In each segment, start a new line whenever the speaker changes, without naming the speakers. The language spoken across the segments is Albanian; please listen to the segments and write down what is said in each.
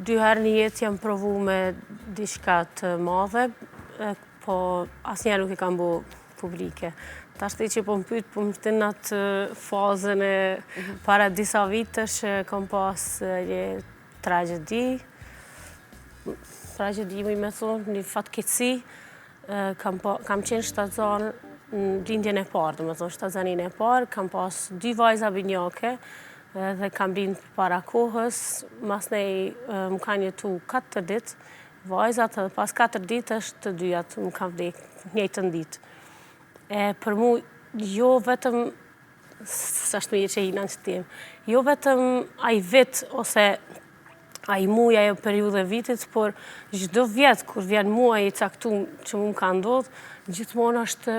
dy herë një jetë jam provu me diçka të madhe, po asnjëherë nuk e kam bu publike. Tash që po më pyet, po më shtin atë fazën e para disa vitesh kam pas një tragjedi, më me thonë, një fatkeqësi, kam qenë shtatzan në lindjen e parë, do me thonë shtatzanin e parë, kam pas 2 vajza binjake, dhe kam lind para kohës, mas nej më kanë jetu 4 ditë, vajzat edhe pas 4 ditësh të dyjat më kanë vdek njëjtën ditë. Për mu, jo vetëm, s'ashtu je që i në që tim, jo vetëm ai vit ose ai muaj ajo periudhë e vitit, por çdo vjet kur vjen muaji i caktuar që më ka ndodhur, gjithmonë është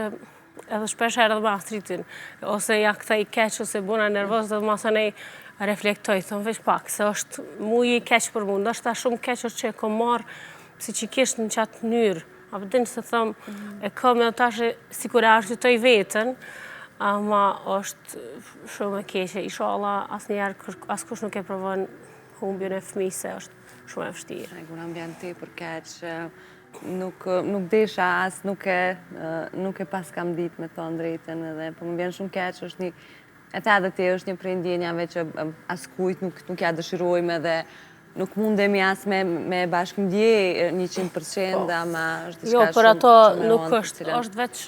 edhe shpesh herë edhe me artritin, ose ja kthej keq ose bona nervoz dhe masanej reflektoj, thon veç pak, se është muaji i keq për mua, ndoshta shumë keq është që e kam marrë psiqikisht në qatë mënyrë. A përdin se thëmë, e kam edhe tash sikur e arsyetoj veten, ama është shumë e keqe. Inshallah, asnjëherë askush nuk e provon humbjen e fëmijës, se është shumë e vështirë.
Kur ambient tepër keq, nuk desha as, nuk e pas kam ditë me thonë drejtën edhe, po më vjen shumë keq, është një, e the edhe ti, është një prej ndjenjave që askujt nuk ja dëshirojmë edhe nuk mundemi as me bashkëndje 100%, ama është diçka shumë
Jo, për ato nuk
rëndë,
është veç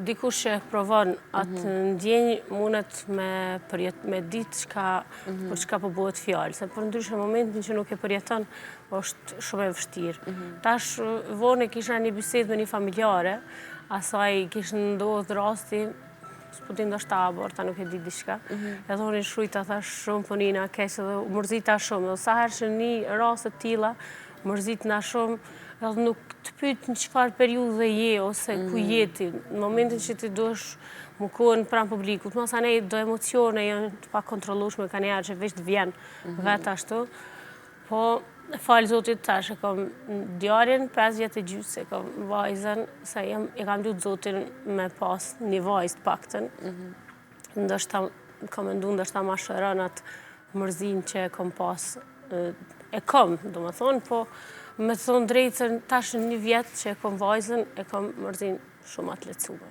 dikush që provon atë ndjenjë mundet me ditë për çka po bëhet fjalë, se për ndryshe momentin që nuk e përjeton, është shumë e vështirë. Tash vonë kisha një bisedë me një familjare, asaj kishte ndodhur rasti, s'po di ndoshta aborta, nuk e di diçka. E thonin shujta, thash shumë po nina keq edhe u mërzita shumë. Dhe sa herë që një rast të tilla mërzitna shumë, edhe nuk të pyet në çfarë periudhe je ose ku jeti. Në momentin që ti duhesh më kohën pranë publikut, masanej do emocione janë të pakontrollueshme kanë herë që veç të vjen vetë ashtu. Po falë Zotit tash, e kam djalin 5 vjet e gjys, e kam vajzën, se e kam lut Zotin me pas një vajzë të paktën. Ndoshta kam mendu, ndoshta ma shëron atë mërzin që e kam pas, e kam, do më thonë, po me thonë drejtën, tash një vjet që e kam vajzën, e kam mërzin shumë atë lecume.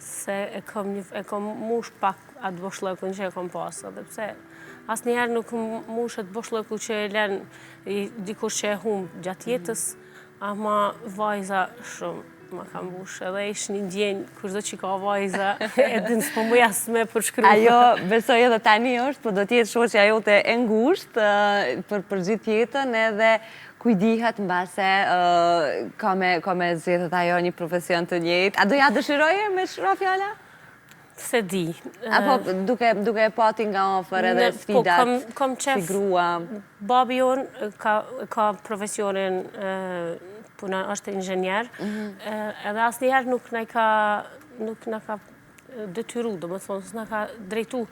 Se e kam mush pak atë boshllëkun që e kam pas, edhe pse asnjëherë nuk mushet boshllëku që e len dikush që e humb gjatë jetës, ama vajza shumë ma ka mbush, edhe ish një ndjenjë, kushdo që ka vajza, e din s'po muj as me përshkru.
Ajo, besoj edhe tani është, po do t'jetë shoqja jote e ngushtë për gjithë jetën, edhe kujdihet mbase ka me zgjedhët ajo një profesion të njëjtë. A do ja dëshiroje me shra fjala?
Se di.
Apo duke pati nga ofër edhe sfidat si grua?
Babi jonë ka profesionin, puna është inxhenier, edhe asnjëherë nuk na ka detyru, do më thonë, s'na ka drejtu